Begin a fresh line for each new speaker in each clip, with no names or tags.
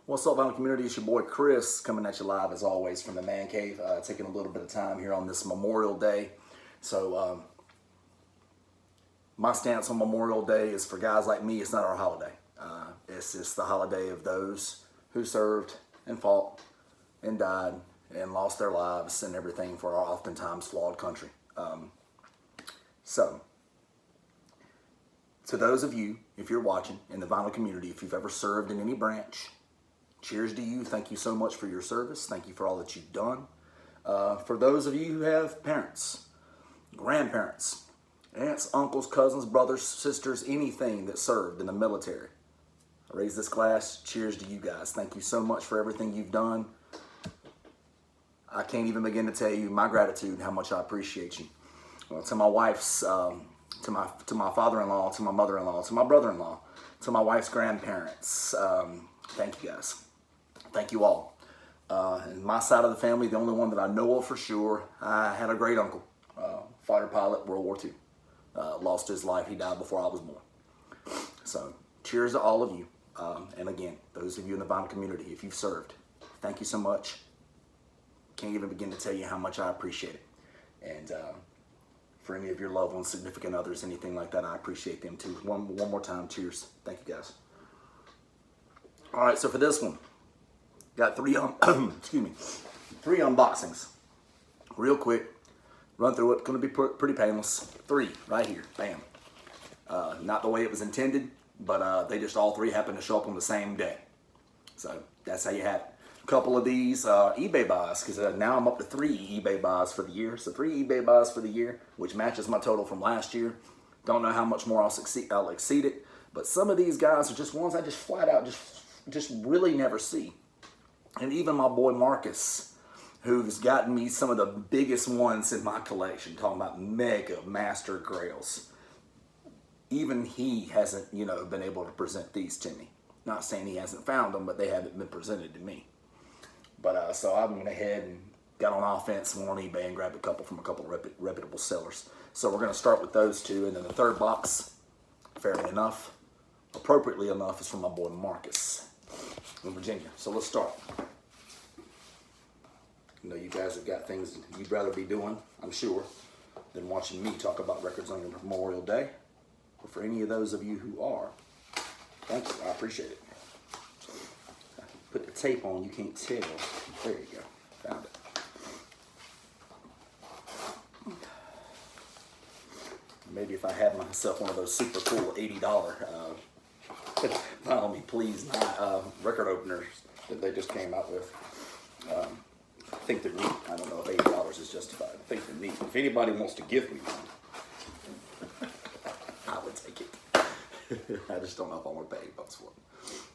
What's up, vinyl community? It's your boy Chris coming at you live as always from the Man Cave. Taking a little bit of time here on this Memorial Day. So my stance on Memorial Day is for guys like me, it's not our holiday. It's just the holiday of those who served and fought and died and lost their lives and everything for our oftentimes flawed country. So to those of you, if you're watching in the vinyl community, if you've ever served in any branch, cheers to you. Thank you so much for your service. Thank you for all that you've done. For those of you who have parents, grandparents, aunts, uncles, cousins, brothers, sisters, anything that served in the military, I raise this glass. Cheers to you guys. Thank you so much for everything you've done. I can't even begin to tell you my gratitude, how much I appreciate you. Well, to my wife's, to my father-in-law, to my mother-in-law, to my brother-in-law, to my wife's grandparents, thank you guys. Thank you all. And my side of the family, the only one that I know of for sure, I had a great uncle, fighter pilot, World War II. Lost his life. He died before I was born. So cheers to all of you. And again, those of you in the vinyl community, if you've served, thank you so much. Can't even begin to tell you how much I appreciate it. And for any of your loved ones, significant others, anything like that, I appreciate them too. One more time, cheers. Thank you guys. All right, so for this one, got three unboxings. Real quick, run through it. Gonna be pretty painless. Three right here, bam. Not the way it was intended, but they just all three happen to show up on the same day. So that's how you have it. A couple of these eBay buys, because now I'm up to 3 eBay buys for the year. So 3 eBay buys for the year, which matches my total from last year. Don't know how much more I'll exceed it, but some of these guys are just ones I just flat out just really never see. And even my boy Marcus, who's gotten me some of the biggest ones in my collection, talking about mega master grails. Even he hasn't, been able to present these to me. Not saying he hasn't found them, but they haven't been presented to me. But so I went ahead and got on offense, went on eBay and grabbed a couple from a couple of reputable sellers. So we're going to start with those two, and then the third box, fairly enough, appropriately enough, is from my boy Marcus in Virginia. So let's start. I know you guys have got things you'd rather be doing, I'm sure, than watching me talk about records on your Memorial Day. But for any of those of you who are, thank you, I appreciate it. Put the tape on, you can't tell. There you go, found it. Maybe if I had myself one of those super cool $80 Follow Me Please record openers that they just came out with. I think they're neat. I don't know if $80 is justified. I think they're neat. If anybody wants to give me one, I would take it. I just don't know if I want to pay $8 for it.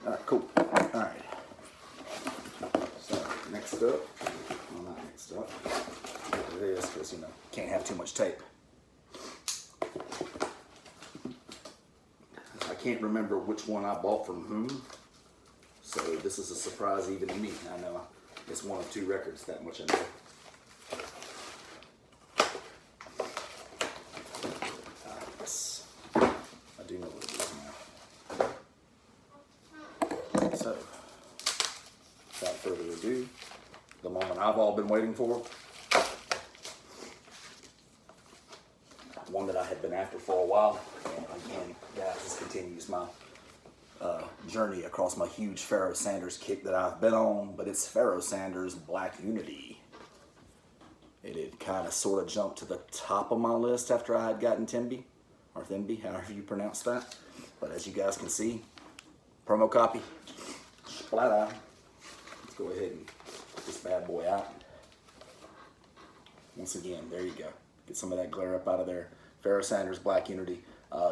All right, cool. All right. So next up, well, not next up. Look at this, because can't have too much tape. I can't remember which one I bought from whom, so this is a surprise even to me. I know it's one of 2 records, that much I know. Yes, I do know what it is now. So, without further ado, the moment I've all been waiting for. One that I had been after for a while. And again, guys, this continues my journey across my huge Pharoah Sanders kick that I've been on, but it's Pharoah Sanders Black Unity. It had kind of sort of jumped to the top of my list after I had gotten Thimby, or Thimby, however you pronounce that. But as you guys can see, promo copy, flat out. Let's go ahead and put this bad boy out. Once again, there you go. Get some of that glare up out of there. Pharoah Sanders Black Unity.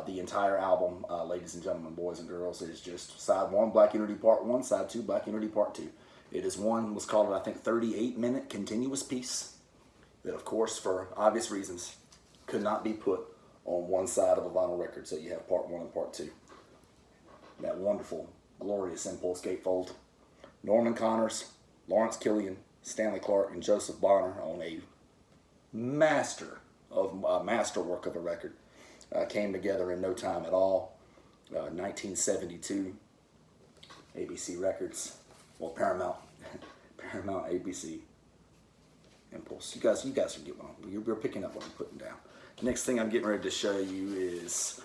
The entire album, ladies and gentlemen, boys and girls, is just side 1, Black Unity Part 1, side 2, Black Unity Part 2. It is one, let's call it, I think, 38-minute continuous piece that, of course, for obvious reasons, could not be put on one side of a vinyl record. So you have Part 1 and Part 2. That wonderful, glorious impulse gatefold. Norman Connors, Lawrence Killian, Stanley Clark, and Joseph Bonner on a masterwork of a record. Came together in no time at all. 1972, ABC Records. Well, Paramount, Paramount, ABC, Impulse. You guys can get one. You're picking up what I'm putting down. Next thing I'm getting ready to show you is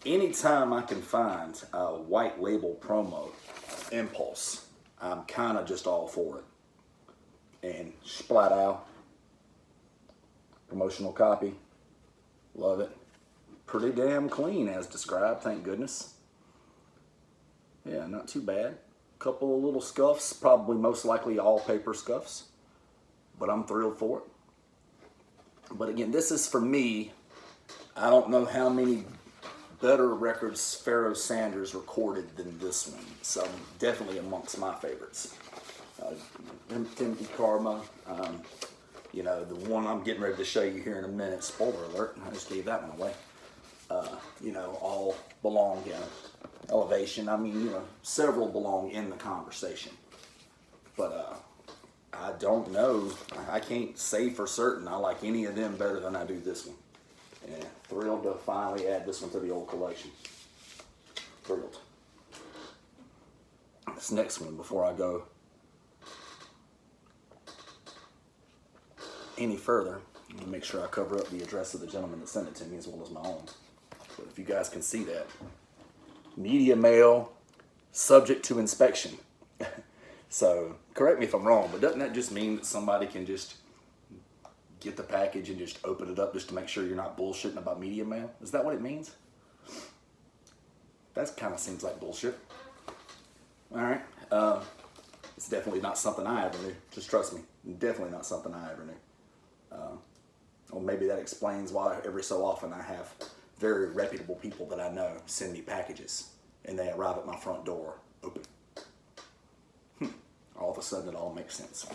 anytime I can find a white label promo, Impulse, I'm kind of just all for it. And splat out, promotional copy, love it. Pretty damn clean as described, thank goodness. Yeah, not too bad. Couple of little scuffs, probably most likely all paper scuffs, but I'm thrilled for it. But again, this is for me. I don't know how many better records Pharoah Sanders recorded than this one, so definitely amongst my favorites. Timothy Karma, you know, the one I'm getting ready to show you here in a minute, spoiler alert, I just gave that one away. You know, all belong in Elevation. I mean, you know, several belong in the conversation. But I don't know. I can't say for certain I like any of them better than I do this one. Yeah, thrilled to finally add this one to the old collection. Thrilled. This next one, before I go any further, I'm going to make sure I cover up the address of the gentleman that sent it to me as well as my own. But if you guys can see that, media mail, subject to inspection. So, correct me if I'm wrong, but doesn't that just mean that somebody can just get the package and just open it up just to make sure you're not bullshitting about media mail? Is that what it means? That kind of seems like bullshit. All right. It's definitely not something I ever knew. Just trust me. Definitely not something I ever knew. Or maybe that explains why every so often I have very reputable people that I know send me packages and they arrive at my front door open. All of a sudden it all makes sense.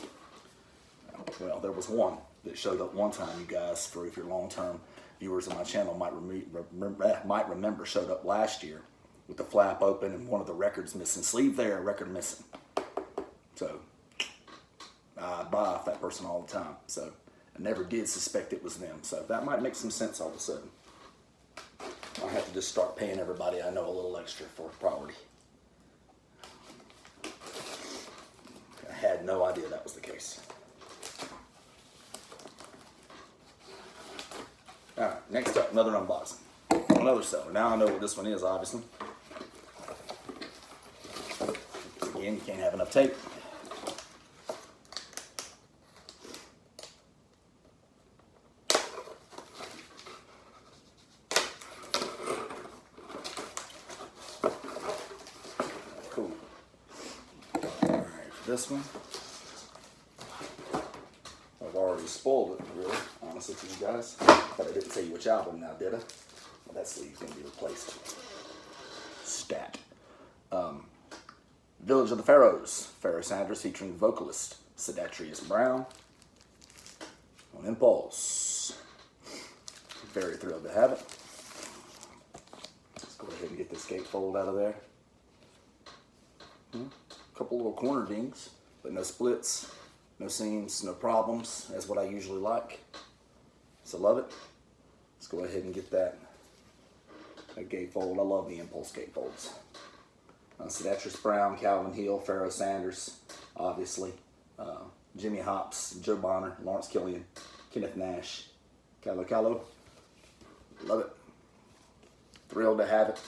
Well, there was one that showed up one time, you guys, for if you're long-term viewers of my channel might remember, showed up last year with the flap open and one of the records missing. Sleeve there, record missing. So I buy off that person all the time. So I never did suspect it was them. So that might make some sense all of a sudden. I have to just start paying everybody I know a little extra for priority. I had no idea that was the case. Alright, next up, another unboxing. Another seller. Now I know what this one is, obviously. Again, you can't have enough tape. Cool. Alright, for this one, I've already spoiled it, really, honestly, for you guys. But I didn't tell you which album now, did I? Well, that sleeve's going to be replaced. Stat. Village of the Pharaohs. Pharoah Sanders featuring vocalist Sedatrius Brown on Impulse. Very thrilled to have it. Let's go ahead and get this gatefold out of there. Couple little corner dings, but no splits, no seams, no problems. That's what I usually like. So love it. Let's go ahead and get that gatefold. I love the Impulse gatefolds. Sedatrius Brown, Calvin Hill, Pharoah Sanders, obviously. Jimmy Hops, Joe Bonner, Lawrence Killian, Kenneth Nash, Calo. Love it. Thrilled to have it.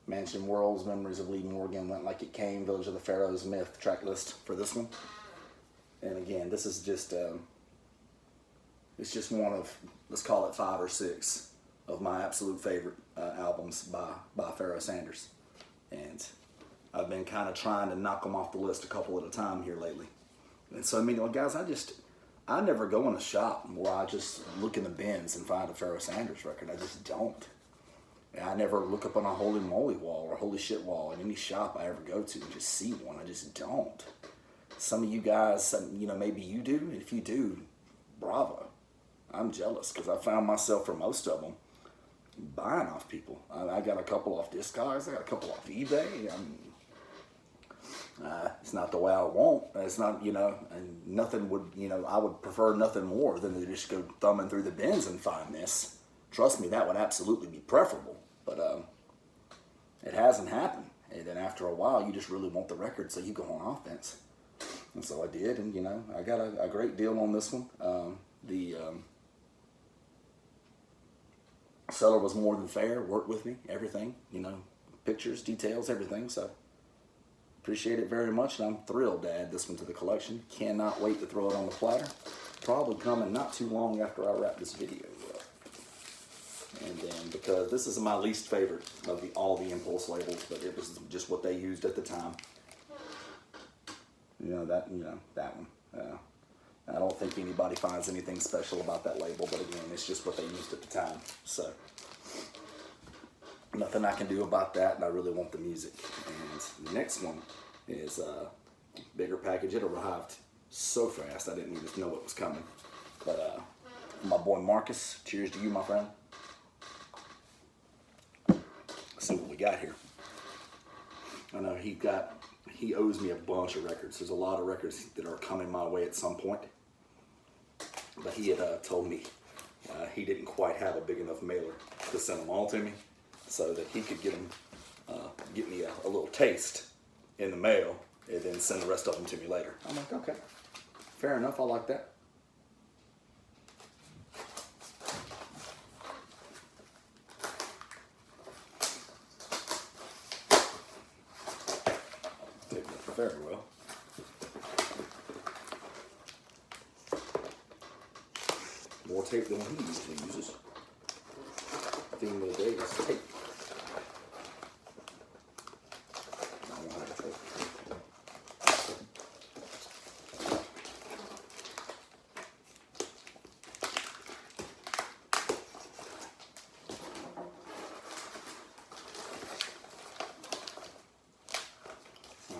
Mansion Worlds, Memories of Lee Morgan, Went Like It Came, Village of the Pharaohs, Myth, track list for this one. And again, this is just, it's just one of, let's call it 5 or 6 of my absolute favorite albums by Pharoah Sanders. And I've been kind of trying to knock them off the list a couple at a time here lately. And so, I mean, well, guys, I never go in a shop where I just look in the bins and find a Pharoah Sanders record. I just don't. And I never look up on a holy moly wall or holy shit wall in any shop I ever go to and just see one. I just don't. Some of you guys, you know, maybe you do. If you do, bravo. I'm jealous because I found myself for most of them buying off people. I got a couple off Discogs. I got a couple off eBay. It's not the way I want. It's not, you know, and nothing would, you know, I would prefer nothing more than to just go thumbing through the bins and find this. Trust me, that would absolutely be preferable. But it hasn't happened. And then after a while, you just really want the record, so you go on offense. And so I did, and I got a great deal on this one. The seller was more than fair, worked with me, everything, pictures, details, everything. So appreciate it very much, and I'm thrilled to add this one to the collection. Cannot wait to throw it on the platter. Probably coming not too long after I wrap this video up. And then, because this is my least favorite of all the Impulse labels, but it was just what they used at the time. That one. I don't think anybody finds anything special about that label, but again, it's just what they used at the time. So nothing I can do about that, and I really want the music. And the next one is a bigger package. It arrived so fast, I didn't even know it was coming. But my boy Marcus, cheers to you, my friend. Let's see what we got here. I know he owes me a bunch of records. There's a lot of records that are coming my way at some point. But he had told me he didn't quite have a big enough mailer to send them all to me, so that he could get me a little taste in the mail and then send the rest of them to me later. I'm like, okay, fair enough, I like that. Very well. More tape than he usually uses. Theme of the day is tape. I don't have tape.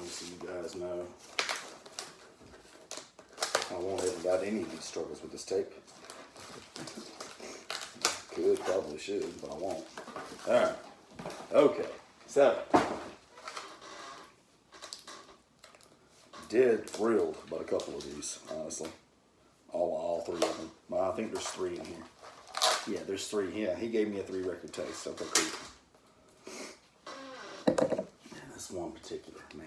So you guys know I won't have got any of these struggles with this tape. Could, probably should, but I won't. Alright. Okay. So dead thrilled about a couple of these, honestly. All three of them. Well, I think there's 3 in here. Yeah, there's 3. Yeah, he gave me a 3-record taste. Okay, cool. This one particular, man,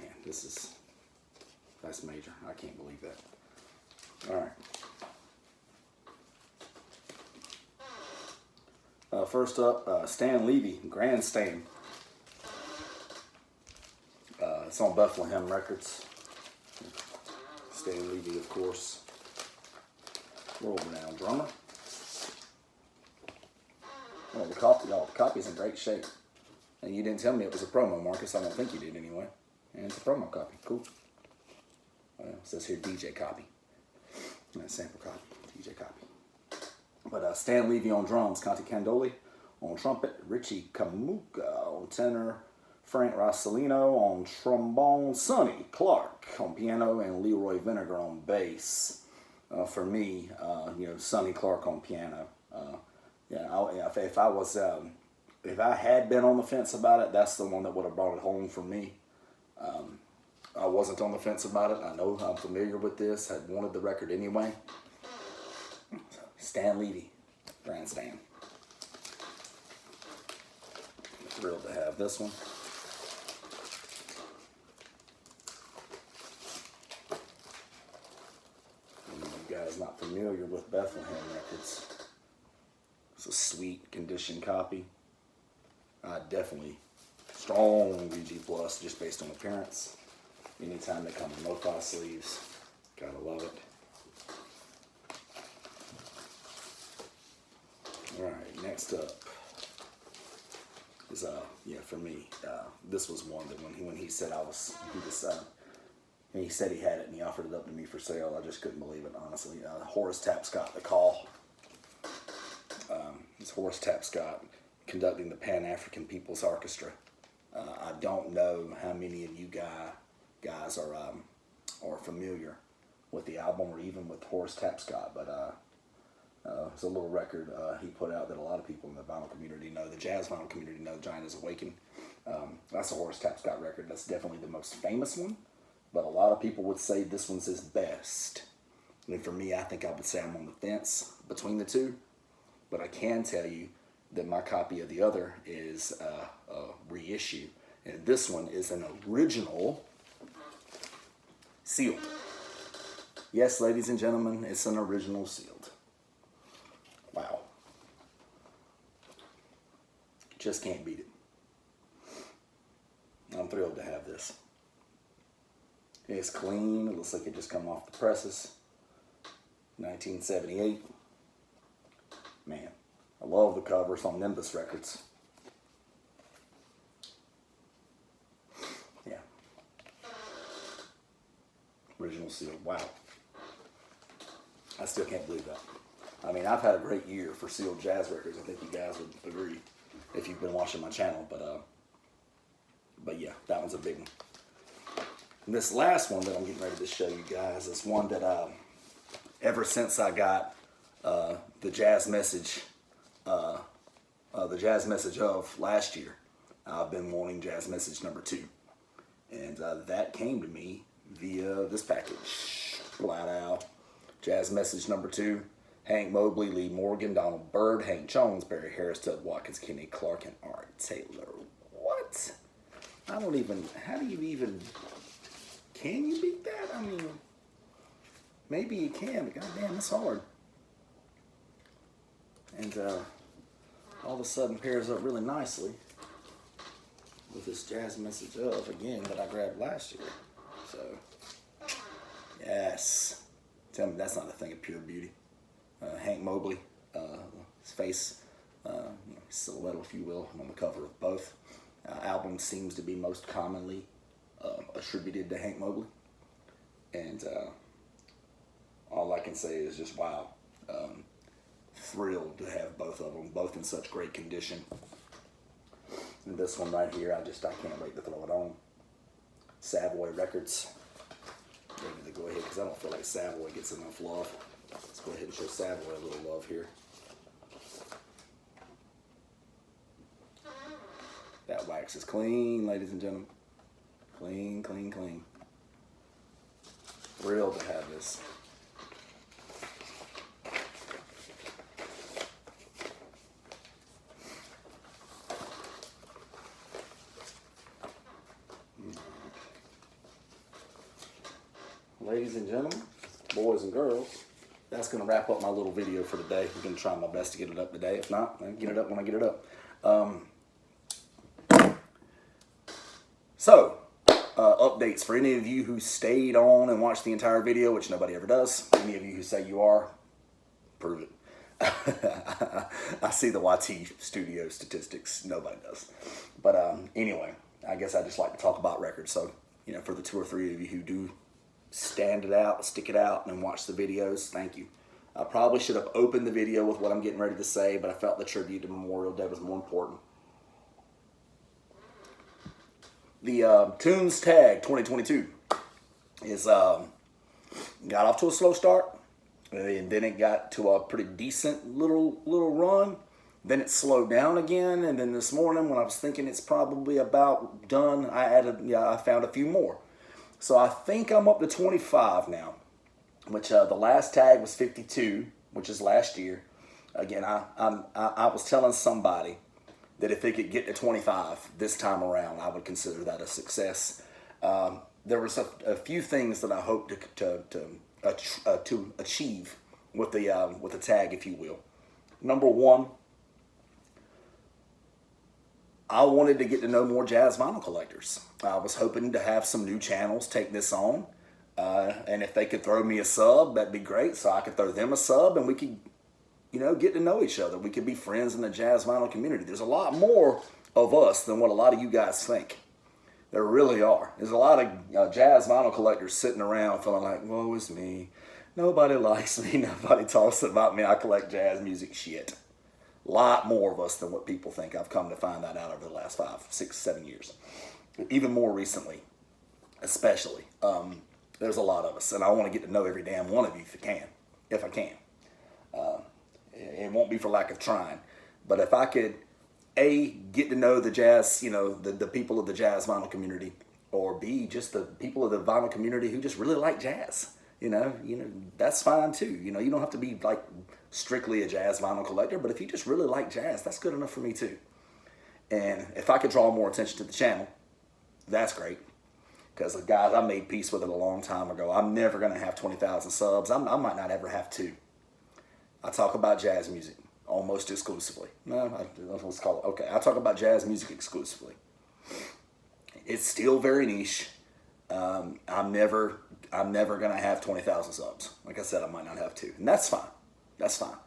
that's major. I can't believe that. All right. First up, Stan Levy, Grandstand. It's on Bethlehem Records. Stan Levy, of course, world-renowned drummer. Well, the copy's in great shape. And you didn't tell me it was a promo, Marcus. I don't think you did anyway. And it's a promo copy. Cool. Well, it says here DJ copy. Not sample copy. DJ copy. But Stan Levy on drums, Conte Candoli on trumpet, Richie Kamuka on tenor, Frank Rossellino on trombone, Sonny Clark on piano, and Leroy Vinegar on bass. For me, Sonny Clark on piano. If I had been on the fence about it, that's the one that would have brought it home for me. I wasn't on the fence about it. I know I'm familiar with this. I wanted the record anyway. Stan Levy, Grandstand. Thrilled to have this one. And you guys not familiar with Bethlehem Records, it's a sweet condition copy. Definitely strong VG plus just based on appearance. Anytime they come in lo-fi sleeves, gotta love it. All right, next up is for me, this was one that when he said he said he had it and he offered it up to me for sale. I just couldn't believe it, honestly. Horace Tapscott, The Call. It's Horace Tapscott conducting the Pan-African People's Orchestra. I don't know how many of you guys are familiar with the album or even with Horace Tapscott, but it's a little record he put out that a lot of people in the vinyl community know, the jazz vinyl community know, Giant is Awakened. That's a Horace Tapscott record. That's definitely the most famous one, but a lot of people would say this one's his best. And for me, I think I would say I'm on the fence between the two, but I can tell you Then my copy of the other is a reissue. And this one is an original sealed. Yes, ladies and gentlemen, it's an original sealed. Wow. Just can't beat it. I'm thrilled to have this. It's clean. It looks like it just come off the presses. 1978. Man, I love the covers on Nimbus Records. Yeah. Original seal. Wow. I still can't believe that. I mean, I've had a great year for sealed jazz records. I think you guys would agree if you've been watching my channel. But yeah, that one's a big one. And this last one that I'm getting ready to show you guys is one that ever since I got the jazz message of last year, I've been wanting jazz message number 2, and that came to me via this package. Flat out, jazz message number 2. Hank Mobley, Lee Morgan, Donald Byrd, Hank Jones, Barry Harris, Tud Watkins, Kenny Clark, and Art Taylor. What? I don't even. How do you even? Can you beat that? I mean, maybe you can, but goddamn, it's hard. And all of a sudden pairs up really nicely with this jazz message of, again, that I grabbed last year. So, yes. Tell me that's not a thing of pure beauty. Hank Mobley, his face, silhouette, if you will, on the cover of both. Album seems to be most commonly attributed to Hank Mobley. And all I can say is just wow. Thrilled to have both of them, both in such great condition. And this one right here, I can't wait to throw it on. Savoy Records. Ready to go ahead, because I don't feel like Savoy gets enough love. Let's go ahead and show Savoy a little love here. That wax is clean, ladies and gentlemen. Clean, clean, clean. Thrilled to have this. Ladies and gentlemen, boys and girls, that's going to wrap up my little video for today. I'm going to try my best to get it up today. If not, I'll get it up when I get it up. Updates for any of you who stayed on and watched the entire video, which nobody ever does. Any of you who say you are, prove it. I see the YT studio statistics. Nobody does. But anyway, I guess I just like to talk about records. So, for the 2 or 3 of you who do stand it out, stick it out, and watch the videos, thank you. I probably should have opened the video with what I'm getting ready to say, but I felt the tribute to Memorial Day was more important. The Tunes Tag 2022 is got off to a slow start, and then it got to a pretty decent little run. Then it slowed down again, and then this morning when I was thinking it's probably about done, I found a few more. So I think I'm up to 25 now, which the last tag was 52, which is last year. Again, I was telling somebody that if it could get to 25 this time around, I would consider that a success. There was a few things that I hope to achieve with the tag, if you will. Number one, I wanted to get to know more jazz vinyl collectors. I was hoping to have some new channels take this on, and if they could throw me a sub, that'd be great. So I could throw them a sub, and we could, get to know each other. We could be friends in the jazz vinyl community. There's a lot more of us than what a lot of you guys think. There really are. There's a lot of jazz vinyl collectors sitting around feeling like, woe is me. Nobody likes me. Nobody talks about me. I collect jazz music. Shit. A lot more of us than what people think. I've come to find that out over the last 5, 6, 7 years. Even more recently, especially. There's a lot of us, and I want to get to know every damn one of you if I can. It won't be for lack of trying. But if I could, A, get to know the jazz, the people of the jazz vinyl community, or B, just the people of the vinyl community who just really like jazz. That's fine too. You don't have to be like strictly a jazz vinyl collector, but if you just really like jazz, that's good enough for me too. And if I could draw more attention to the channel, that's great. Because guys, I made peace with it a long time ago. I'm never going to have 20,000 subs. I might not ever have 2. I talk about jazz music almost exclusively. No, let's call it. Okay, I talk about jazz music exclusively. It's still very niche. I'm never going to have 20,000 subs. Like I said, I might not have 2. And that's fine. That's fine.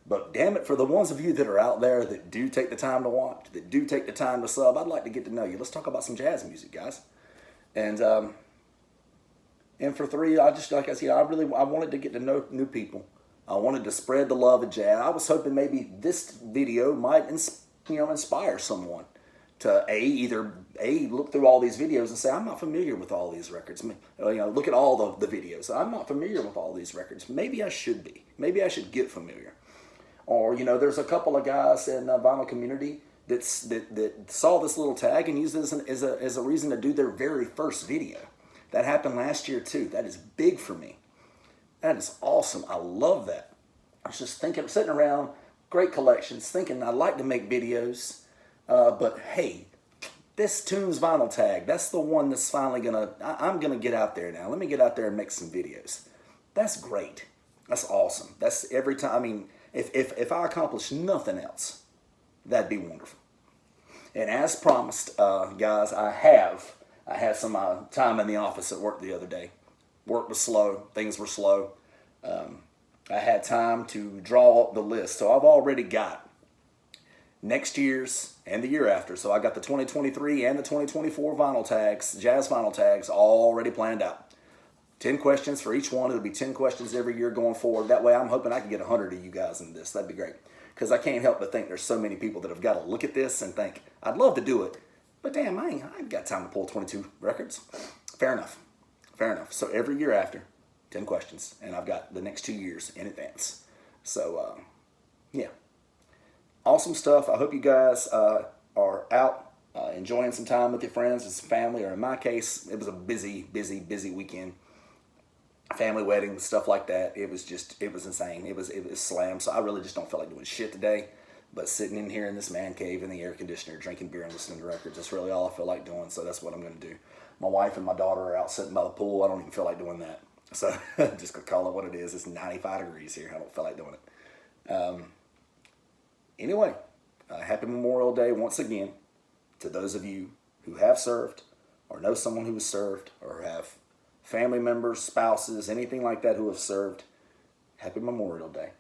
But damn it, for the ones of you that are out there that do take the time to watch, that do take the time to sub, I'd like to get to know you. Let's talk about some jazz music, guys. And for 3, I just, like I said, I wanted to get to know new people. I wanted to spread the love of jazz. I was hoping maybe this video might, inspire someone to either look through all these videos and say, I'm not familiar with all these records. Look at all the videos. I'm not familiar with all these records. Maybe I should be. Maybe I should get familiar. Or, there's a couple of guys in the vinyl community that saw this little tag and used it as a reason to do their very first video. That happened last year too. That is big for me. That is awesome. I love that. I was just sitting around, great collections, thinking I'd like to make videos, but hey, this Tunes vinyl tag, that's the one that's finally I'm gonna get out there now. Let me get out there and make some videos. That's great. That's awesome. That's every time. I mean, if I accomplish nothing else, that'd be wonderful. And as promised, guys, I had some time in the office at work the other day. Work was slow. Things were slow. I had time to draw up the list. So I've already got next year's and the year after. So I got the 2023 and the 2024 vinyl tags, jazz vinyl tags, already planned out. 10 questions for each one. It'll be 10 questions every year going forward. That way I'm hoping I can get 100 of you guys in this. That'd be great. Because I can't help but think there's so many people that have got to look at this and think, I'd love to do it, but damn, I ain't got time to pull 22 records. Fair enough. Fair enough. So every year after, 10 questions. And I've got the next 2 years in advance. So, yeah. Awesome stuff. I hope you guys are out enjoying some time with your friends and some family. Or in my case, it was a busy weekend. Family weddings, stuff like that. It was insane. It was slammed. So I really just don't feel like doing shit today. But sitting in here in this man cave in the air conditioner, drinking beer and listening to records, that's really all I feel like doing. So that's what I'm going to do. My wife and my daughter are out sitting by the pool. I don't even feel like doing that. So just going to call it what it is. It's 95 degrees here. I don't feel like doing it. Anyway, happy Memorial Day once again to those of you who have served or know someone who has served or have family members, spouses, anything like that who have served. Happy Memorial Day.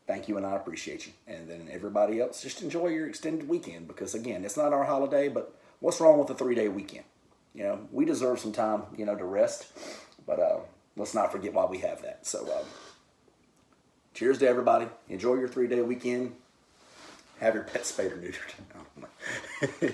Thank you, and I appreciate you. And then everybody else, just enjoy your extended weekend because, again, it's not our holiday, but what's wrong with a 3-day weekend? We deserve some time, to rest, but let's not forget why we have that. So cheers to everybody. Enjoy your 3-day weekend. Have your pet spayed or neutered.